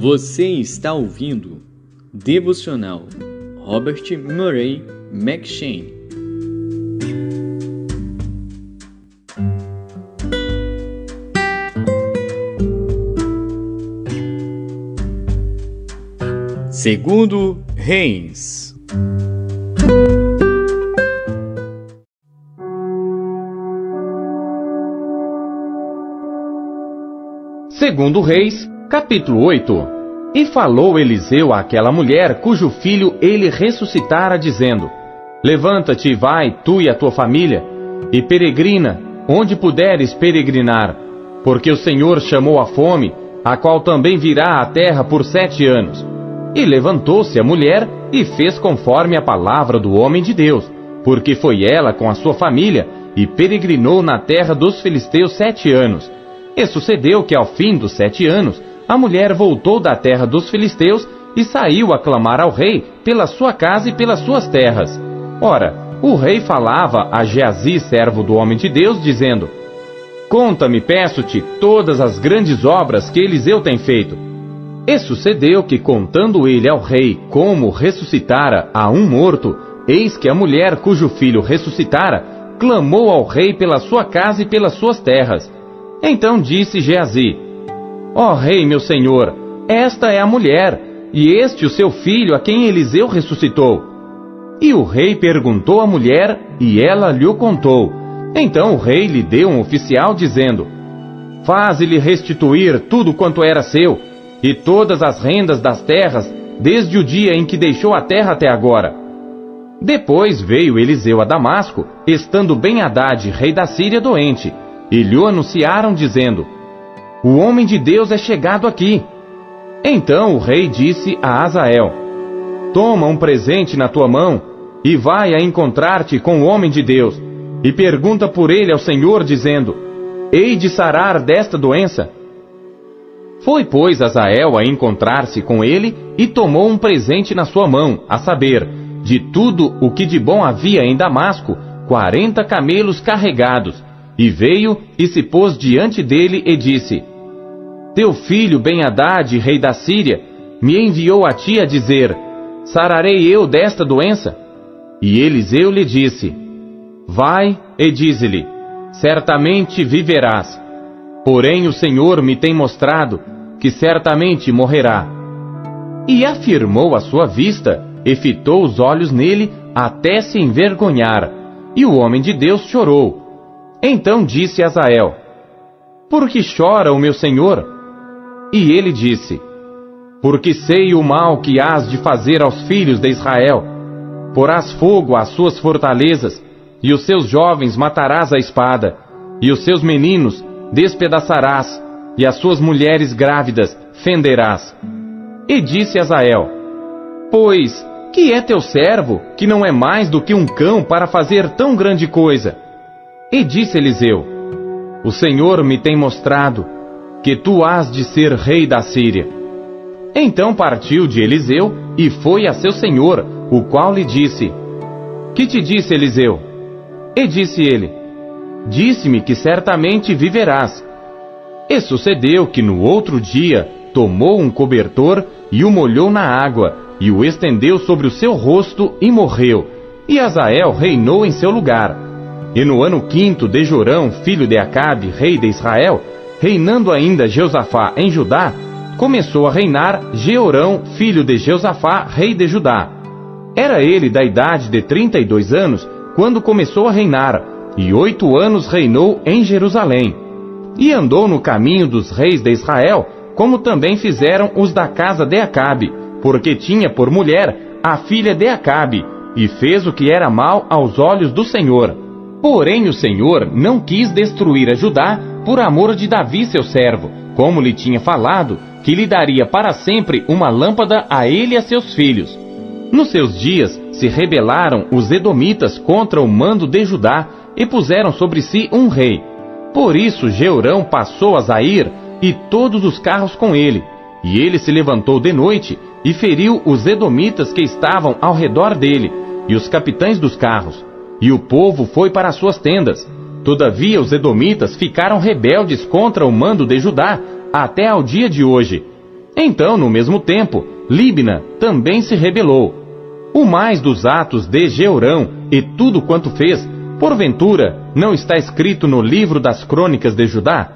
Você está ouvindo Devocional Robert Murray M'Cheyne. Segundo Reis. Segundo Reis, capítulo 8. E falou Eliseu àquela mulher, cujo filho ele ressuscitara, dizendo: Levanta-te e vai, tu e a tua família, e peregrina, onde puderes peregrinar, porque o Senhor chamou a fome, a qual também virá à terra por 7 anos. E levantou-se a mulher, e fez conforme a palavra do homem de Deus, porque foi ela com a sua família, e peregrinou na terra dos filisteus 7 anos. E sucedeu que ao fim dos 7 anos, a mulher voltou da terra dos filisteus, e saiu a clamar ao rei pela sua casa e pelas suas terras. Ora, o rei falava a Geazi, servo do homem de Deus, dizendo: Conta-me, peço-te, todas as grandes obras que Eliseu tem feito. E sucedeu que, contando ele ao rei como ressuscitara a um morto, eis que a mulher cujo filho ressuscitara, clamou ao rei pela sua casa e pelas suas terras. Então disse Geazi: Ó rei, meu senhor, esta é a mulher, e este o seu filho a quem Eliseu ressuscitou. E o rei perguntou à mulher, e ela lhe o contou. Então o rei lhe deu um oficial, dizendo: Faze-lhe restituir tudo quanto era seu, e todas as rendas das terras, desde o dia em que deixou a terra até agora. Depois veio Eliseu a Damasco, estando Ben-Hadad, rei da Síria, doente, e lhe anunciaram, dizendo: O homem de Deus é chegado aqui. Então o rei disse a Azael: Toma um presente na tua mão, e vai a encontrar-te com o homem de Deus, e pergunta por ele ao Senhor, dizendo: Hei de sarar desta doença? Foi, pois, Azael a encontrar-se com ele, e tomou um presente na sua mão, a saber, de tudo o que de bom havia em Damasco, 40 camelos carregados, e veio e se pôs diante dele e disse: Teu filho Ben-Hadad, rei da Síria, me enviou a ti a dizer: Sararei eu desta doença? E Eliseu lhe disse: Vai e dize-lhe: Certamente viverás. Porém o Senhor me tem mostrado que certamente morrerá. E afirmou a sua vista, e fitou os olhos nele até se envergonhar. E o homem de Deus chorou. Então disse Azael: Por que chora o meu senhor? E ele disse: Porque sei o mal que hás de fazer aos filhos de Israel. Porás fogo às suas fortalezas, e os seus jovens matarás à espada, e os seus meninos despedaçarás, e as suas mulheres grávidas fenderás. E disse Azael: Pois, que é teu servo, que não é mais do que um cão para fazer tão grande coisa? E disse Eliseu: O Senhor me tem mostrado que tu hás de ser rei da Síria. Então partiu de Eliseu e foi a seu senhor, o qual lhe disse: Que te disse Eliseu? E disse ele: Disse-me que certamente viverás. E sucedeu que no outro dia tomou um cobertor e o molhou na água, e o estendeu sobre o seu rosto e morreu. E Azael reinou em seu lugar. E no ano 5º de Jorão, filho de Acabe, rei de Israel, reinando ainda Jeosafá em Judá, começou a reinar Jeorão, filho de Jeosafá, rei de Judá. Era ele da idade de 32 anos, quando começou a reinar, e 8 anos reinou em Jerusalém. E andou no caminho dos reis de Israel, como também fizeram os da casa de Acabe, porque tinha por mulher a filha de Acabe, e fez o que era mal aos olhos do Senhor. Porém o Senhor não quis destruir a Judá por amor de Davi seu servo, como lhe tinha falado, que lhe daria para sempre uma lâmpada a ele e a seus filhos. Nos seus dias se rebelaram os edomitas contra o mando de Judá, e puseram sobre si um rei. Por isso Jeorão passou a Zair, e todos os carros com ele. E ele se levantou de noite, e feriu os edomitas que estavam ao redor dele, e os capitães dos carros. E o povo foi para as suas tendas. Todavia os edomitas ficaram rebeldes contra o mando de Judá, até ao dia de hoje. Então, no mesmo tempo, Líbna também se rebelou. O mais dos atos de Jeorão e tudo quanto fez, porventura, não está escrito no livro das crônicas de Judá?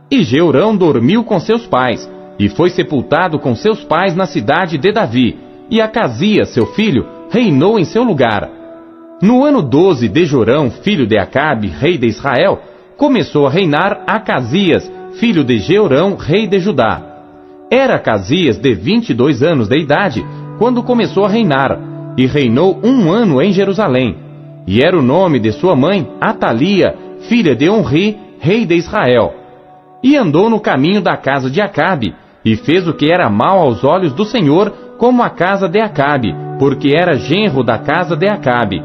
E Jeorão dormiu com seus pais, e foi sepultado com seus pais na cidade de Davi, e Acasias, seu filho, reinou em seu lugar. No ano 12 de Jorão, filho de Acabe, rei de Israel, começou a reinar Acasias, filho de Jeorão, rei de Judá. Era Acasias de 22 anos de idade, quando começou a reinar, e reinou 1 ano em Jerusalém. E era o nome de sua mãe, Atalia, filha de Onri, rei de Israel. E andou no caminho da casa de Acabe, e fez o que era mal aos olhos do Senhor, como a casa de Acabe, porque era genro da casa de Acabe.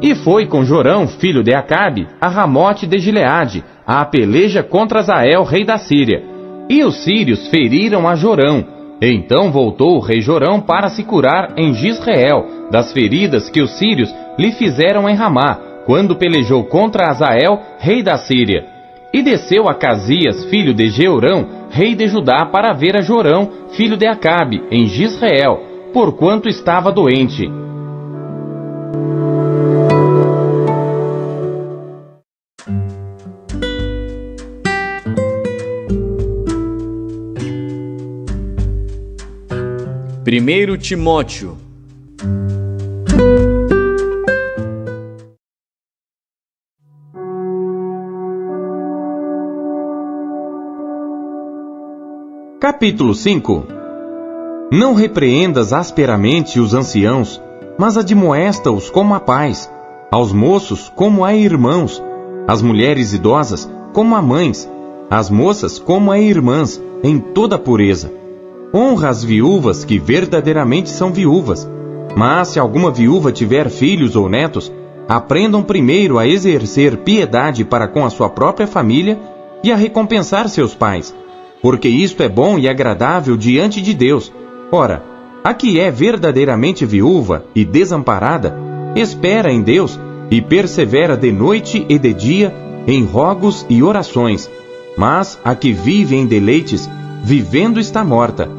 E foi com Jorão, filho de Acabe, a Ramote de Gileade, à peleja contra Azael, rei da Síria. E os sírios feriram a Jorão. Então voltou o rei Jorão para se curar em Jizreel, das feridas que os sírios lhe fizeram em Ramá, quando pelejou contra Azael, rei da Síria. E desceu Acasias, filho de Jeorão, rei de Judá, para ver a Jorão, filho de Acabe, em Jizreel, porquanto estava doente. Primeiro Timóteo. Capítulo 5. Não repreendas asperamente os anciãos, mas admoesta-os como a pais, aos moços como a irmãos, às mulheres idosas como a mães, às moças como a irmãs, em toda pureza. Honra as viúvas que verdadeiramente são viúvas. Mas se alguma viúva tiver filhos ou netos, aprendam primeiro a exercer piedade para com a sua própria família e a recompensar seus pais, porque isto é bom e agradável diante de Deus. Ora, a que é verdadeiramente viúva e desamparada, espera em Deus e persevera de noite e de dia em rogos e orações. Mas a que vive em deleites, vivendo está morta.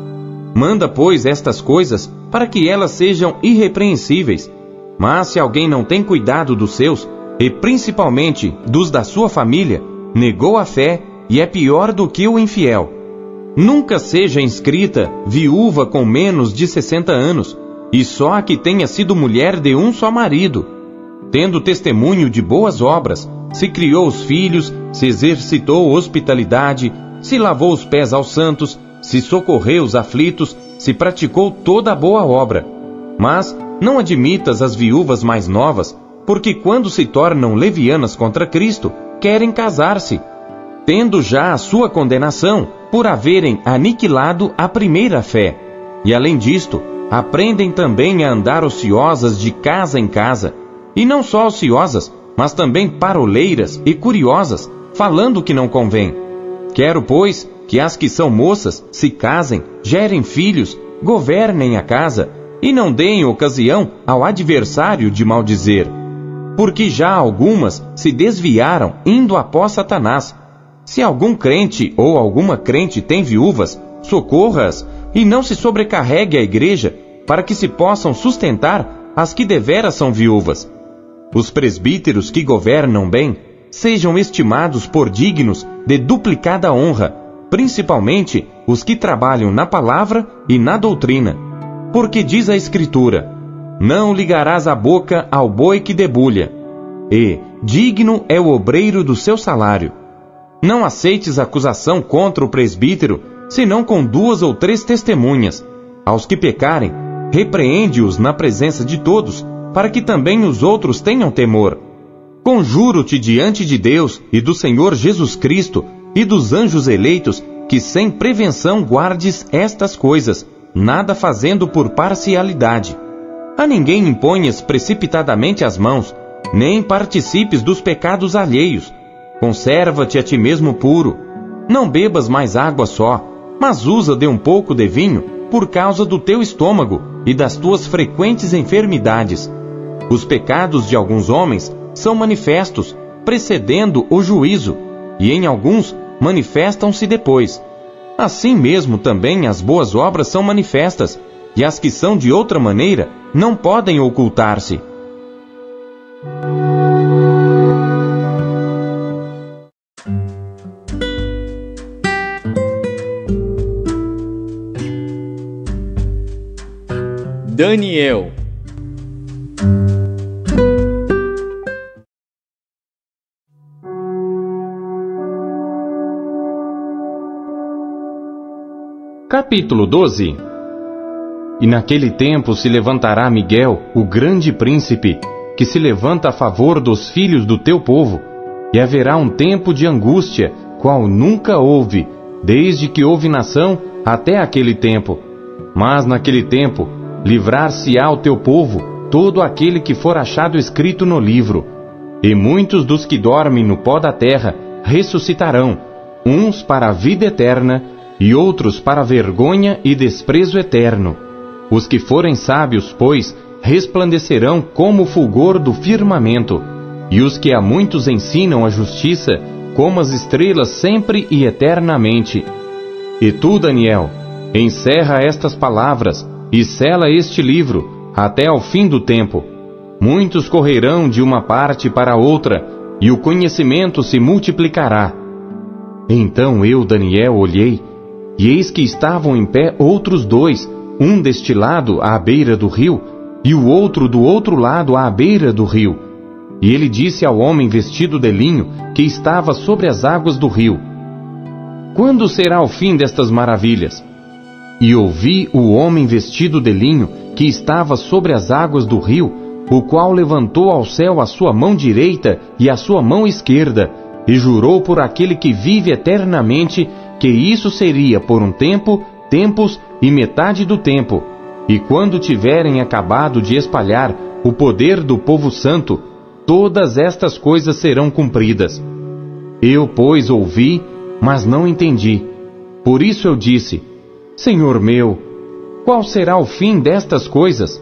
Manda, pois, estas coisas para que elas sejam irrepreensíveis. Mas se alguém não tem cuidado dos seus, e principalmente dos da sua família, negou a fé e é pior do que o infiel. Nunca seja inscrita viúva com menos de 60 anos, e só a que tenha sido mulher de um só marido, tendo testemunho de boas obras, se criou os filhos, se exercitou hospitalidade, se lavou os pés aos santos, se socorreu os aflitos, se praticou toda a boa obra. Mas não admitas as viúvas mais novas, porque quando se tornam levianas contra Cristo, querem casar-se, tendo já a sua condenação, por haverem aniquilado a primeira fé. E além disto, aprendem também a andar ociosas de casa em casa, e não só ociosas, mas também paroleiras e curiosas, falando o que não convém. Quero, pois, que as que são moças se casem, gerem filhos, governem a casa, e não deem ocasião ao adversário de maldizer. Porque já algumas se desviaram indo após Satanás. Se algum crente ou alguma crente tem viúvas, socorra-as, e não se sobrecarregue a igreja, para que se possam sustentar as que deveras são viúvas. Os presbíteros que governam bem, sejam estimados por dignos de duplicada honra, principalmente os que trabalham na palavra e na doutrina. Porque diz a Escritura: não ligarás a boca ao boi que debulha, e digno é o obreiro do seu salário. Não aceites acusação contra o presbítero, senão com 2 ou 3 testemunhas. Aos que pecarem, repreende-os na presença de todos, para que também os outros tenham temor. Conjuro-te diante de Deus e do Senhor Jesus Cristo e dos anjos eleitos, que sem prevenção guardes estas coisas, nada fazendo por parcialidade. A ninguém imponhas precipitadamente as mãos, nem participes dos pecados alheios. Conserva-te a ti mesmo puro. Não bebas mais água só, mas usa de um pouco de vinho, por causa do teu estômago e das tuas frequentes enfermidades. Os pecados de alguns homens são manifestos, precedendo o juízo, e em alguns manifestam-se depois. assim mesmo também as boas obras são manifestas, e as que são de outra maneira não podem ocultar-se. Daniel. Capítulo 12. E naquele tempo se levantará Miguel, o grande príncipe, que se levanta a favor dos filhos do teu povo, e haverá um tempo de angústia, qual nunca houve, desde que houve nação até aquele tempo. Mas naquele tempo livrar-se-á o teu povo todo aquele que for achado escrito no livro, e muitos dos que dormem no pó da terra ressuscitarão, uns para a vida eterna, e outros para vergonha e desprezo eterno. Os que forem sábios, pois, resplandecerão como o fulgor do firmamento, e os que a muitos ensinam a justiça, como as estrelas sempre e eternamente. E tu, Daniel, encerra estas palavras, e sela este livro, até ao fim do tempo. Muitos correrão de uma parte para outra, e o conhecimento se multiplicará. Então eu, Daniel, olhei, e eis que estavam em pé outros dois, um deste lado à beira do rio, e o outro do outro lado à beira do rio. E ele disse ao homem vestido de linho, que estava sobre as águas do rio: Quando será o fim destas maravilhas? E ouvi o homem vestido de linho, que estava sobre as águas do rio, o qual levantou ao céu a sua mão direita e a sua mão esquerda, e jurou por aquele que vive eternamente, que isso seria por um tempo, tempos e metade do tempo, e quando tiverem acabado de espalhar o poder do povo santo, todas estas coisas serão cumpridas. Eu, pois, ouvi, mas não entendi. Por isso eu disse: Senhor meu, qual será o fim destas coisas?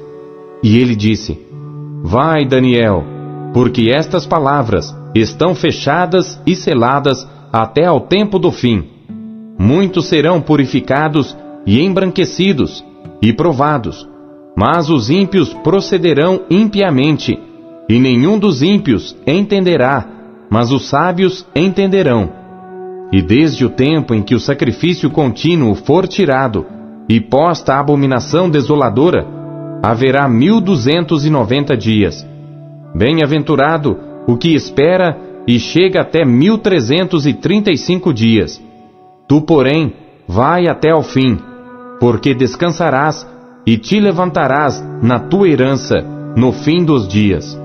E ele disse: Vai, Daniel, porque estas palavras estão fechadas e seladas até ao tempo do fim. Muitos serão purificados e embranquecidos e provados, mas os ímpios procederão impiamente, e nenhum dos ímpios entenderá, mas os sábios entenderão. E desde o tempo em que o sacrifício contínuo for tirado, e posta a abominação desoladora, haverá 1290 dias. Bem-aventurado o que espera e chega até 1335 dias. Tu, porém, vai até ao fim, porque descansarás e te levantarás na tua herança no fim dos dias.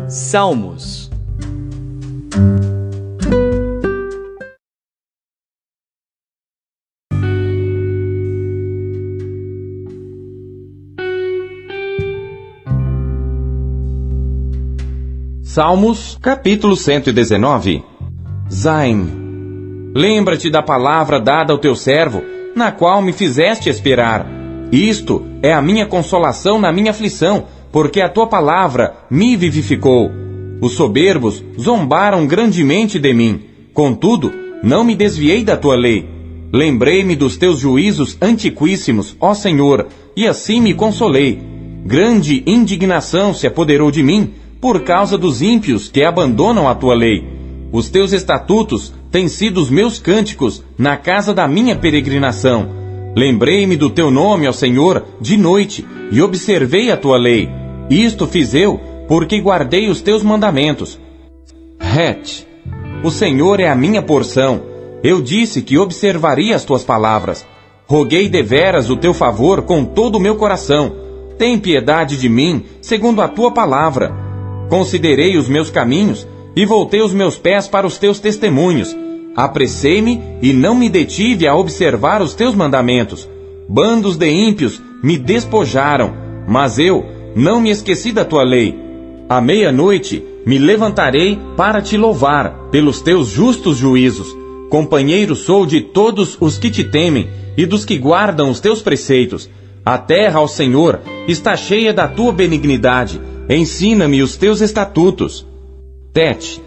Salmos. Salmos, capítulo 119. Zaim. Lembra-te da palavra dada ao teu servo, na qual me fizeste esperar. Isto é a minha consolação na minha aflição, porque a tua palavra me vivificou. Os soberbos zombaram grandemente de mim, contudo, não me desviei da tua lei. Lembrei-me dos teus juízos antiquíssimos, ó Senhor, e assim me consolei. Grande indignação se apoderou de mim, por causa dos ímpios que abandonam a tua lei. Os teus estatutos têm sido os meus cânticos na casa da minha peregrinação. Lembrei-me do teu nome, ó Senhor, de noite, e observei a tua lei. Isto fiz eu, porque guardei os teus mandamentos. Het. O Senhor é a minha porção. Eu disse que observaria as tuas palavras. Roguei deveras o teu favor com todo o meu coração. Tem piedade de mim, segundo a tua palavra. Considerei os meus caminhos e voltei os meus pés para os teus testemunhos. Apressei-me e não me detive a observar os teus mandamentos. Bandos de ímpios me despojaram, mas eu não me esqueci da tua lei. À meia-noite me levantarei para te louvar pelos teus justos juízos. Companheiro sou de todos os que te temem e dos que guardam os teus preceitos. A terra, ó Senhor, está cheia da tua benignidade. Ensina-me os teus estatutos. Tete.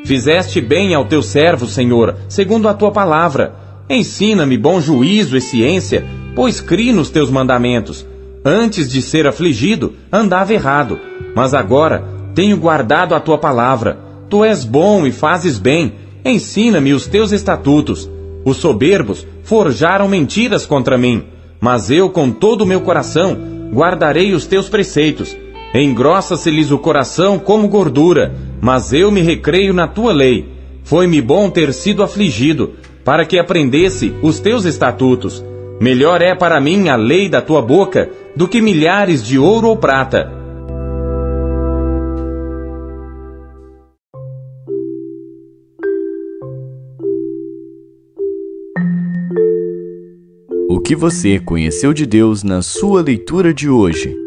Fizeste bem ao teu servo, Senhor, segundo a tua palavra. Ensina-me bom juízo e ciência, pois crie nos teus mandamentos. Antes de ser afligido, andava errado, mas agora tenho guardado a tua palavra. Tu és bom e fazes bem. Ensina-me os teus estatutos. Os soberbos forjaram mentiras contra mim, mas eu, com todo o meu coração, guardarei os teus preceitos. Engrossa-se-lhes o coração como gordura, mas eu me recreio na tua lei. Foi-me bom ter sido afligido, para que aprendesse os teus estatutos. Melhor é para mim a lei da tua boca do que milhares de ouro ou prata. O que você conheceu de Deus na sua leitura de hoje?